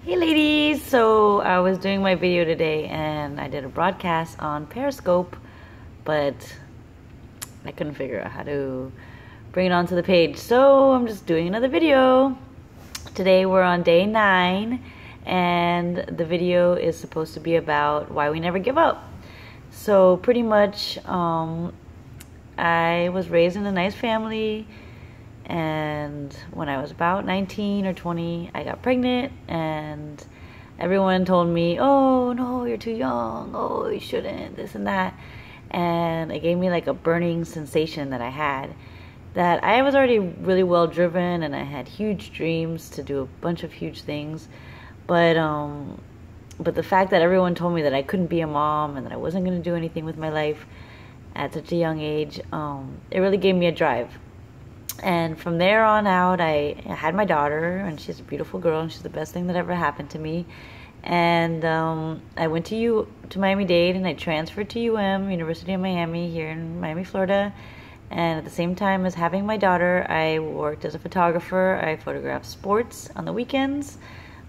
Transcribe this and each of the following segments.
Hey ladies! So I was doing my video today and I did a broadcast on Periscope, but I couldn't figure out how to bring it onto the page. So I'm just doing another video. Today we're on day 9 and the video is supposed to be about why we never give up. So pretty much I was raised in a nice family. And when I was about 19 or 20, I got pregnant and everyone told me, oh no, you're too young, oh you shouldn't, this and that. And it gave me like a burning sensation that I had, that I was already really well driven and I had huge dreams to do a bunch of huge things. But the fact that everyone told me that I couldn't be a mom and that I wasn't going to do anything with my life at such a young age, it really gave me a drive. And from there on out, I had my daughter, and she's a beautiful girl, and she's the best thing that ever happened to me. And I went to Miami-Dade, and I transferred to University of Miami, here in Miami, Florida. And at the same time as having my daughter, I worked as a photographer. I photographed sports on the weekends,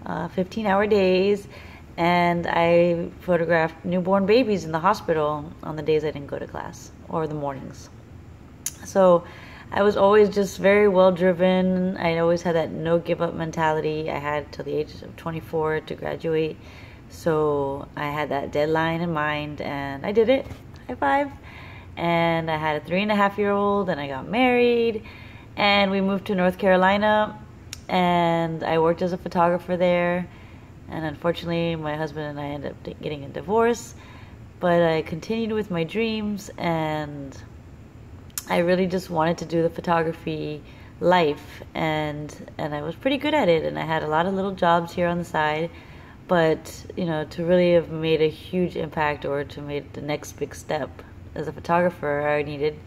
15-hour days, and I photographed newborn babies in the hospital on the days I didn't go to class, or the mornings. So I was always just very well driven. I always had that no give up mentality. I had till the age of 24 to graduate. So I had that deadline in mind and I did it. High five. And I had a 3.5-year-old and I got married and we moved to North Carolina and I worked as a photographer there. And unfortunately my husband and I ended up getting a divorce, but I continued with my dreams and I really just wanted to do the photography life, and I was pretty good at it, and I had a lot of little jobs here on the side, but to really have made a huge impact or to make the next big step as a photographer, I needed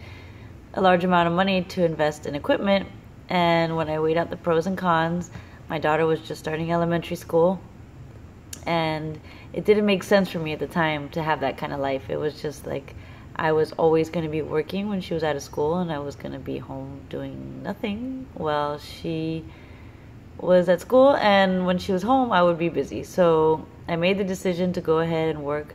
a large amount of money to invest in equipment. And when I weighed out the pros and cons, my daughter was just starting elementary school, and it didn't make sense for me at the time to have that kind of life. It was just like I was always going to be working when she was out of school, and I was going to be home doing nothing while she was at school, and when she was home I would be busy. So I made the decision to go ahead and work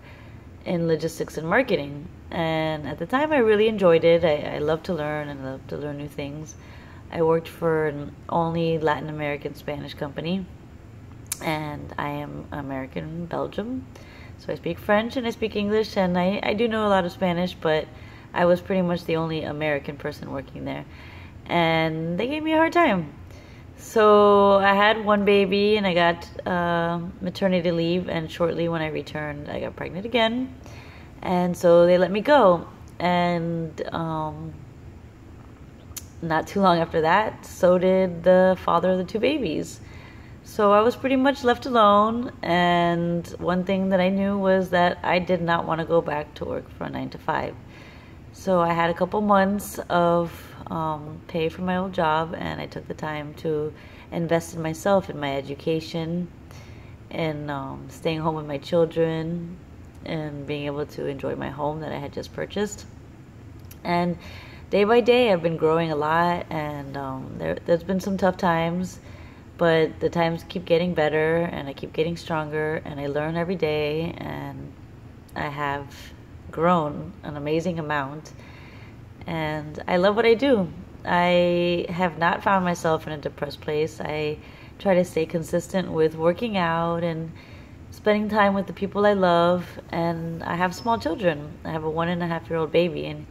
in logistics and marketing, and at the time I really enjoyed it. I love to learn and love to learn new things. I worked for an only Latin American Spanish company, and I am American in Belgium. So I speak French and I speak English, and I do know a lot of Spanish, but I was pretty much the only American person working there. And they gave me a hard time. So I had one baby and I got maternity leave, and shortly when I returned I got pregnant again. And so they let me go. And not too long after that, so did the father of the 2 babies. So I was pretty much left alone, and one thing that I knew was that I did not want to go back to work for a 9 to 5. So I had a couple months of pay from my old job, and I took the time to invest in myself, in my education, and staying home with my children, and being able to enjoy my home that I had just purchased. And day by day I've been growing a lot, and there's been some tough times, but the times keep getting better and I keep getting stronger, and I learn every day, and I have grown an amazing amount, and I love what I do. I have not found myself in a depressed place. I try to stay consistent with working out and spending time with the people I love, and I have small children. I have a 1.5-year-old baby, and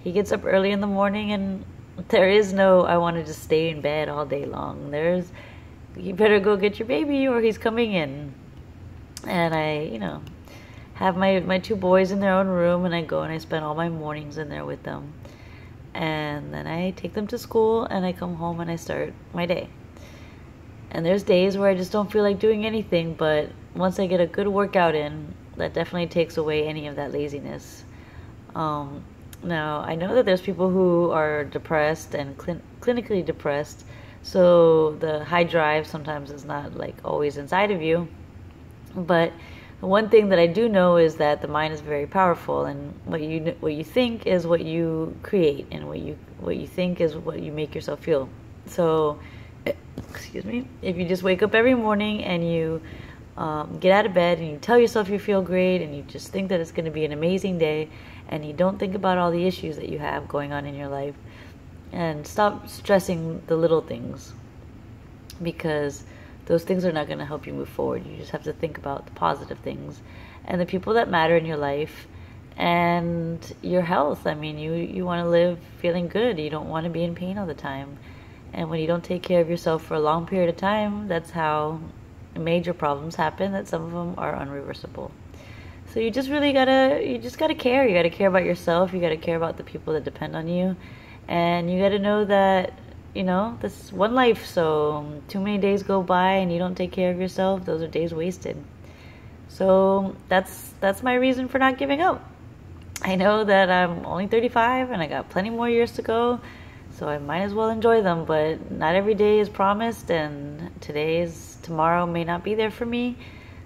he gets up early in the morning, and there is no I want to just stay in bed all day long. There's you better go get your baby or he's coming in. And I, have my 2 boys in their own room, and I go and I spend all my mornings in there with them. And then I take them to school and I come home and I start my day. And there's days where I just don't feel like doing anything, but once I get a good workout in, that definitely takes away any of that laziness. Now, I know that there's people who are depressed and clinically depressed, so the high drive sometimes is not like always inside of you. But one thing that I do know is that the mind is very powerful, and what you think is what you create, and what you think is what you make yourself feel. So, excuse me, if you just wake up every morning and you get out of bed and you tell yourself you feel great and you just think that it's going to be an amazing day, and you don't think about all the issues that you have going on in your life, and stop stressing the little things, because those things are not going to help you move forward. You just have to think about the positive things and the people that matter in your life and your health. I mean, you want to live feeling good. You don't want to be in pain all the time. And when you don't take care of yourself for a long period of time, that's how major problems happen, that some of them are unreversible. So you just really gotta care. You gotta care about yourself. You gotta care about the people that depend on you. And you gotta know that, this is one life, so too many days go by and you don't take care of yourself, those are days wasted. So that's my reason for not giving up. I know that I'm only 35 and I got plenty more years to go, so I might as well enjoy them, but not every day is promised, and tomorrow may not be there for me,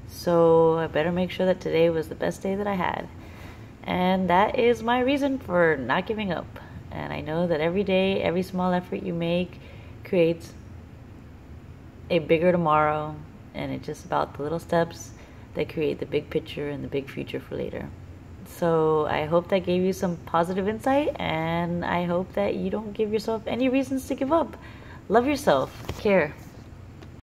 so I better make sure that today was the best day that I had. And that is my reason for not giving up. And I know that every day, every small effort you make creates a bigger tomorrow, and it's just about the little steps that create the big picture and the big future for later. So I hope that gave you some positive insight, and I hope that you don't give yourself any reasons to give up. Love yourself. Care.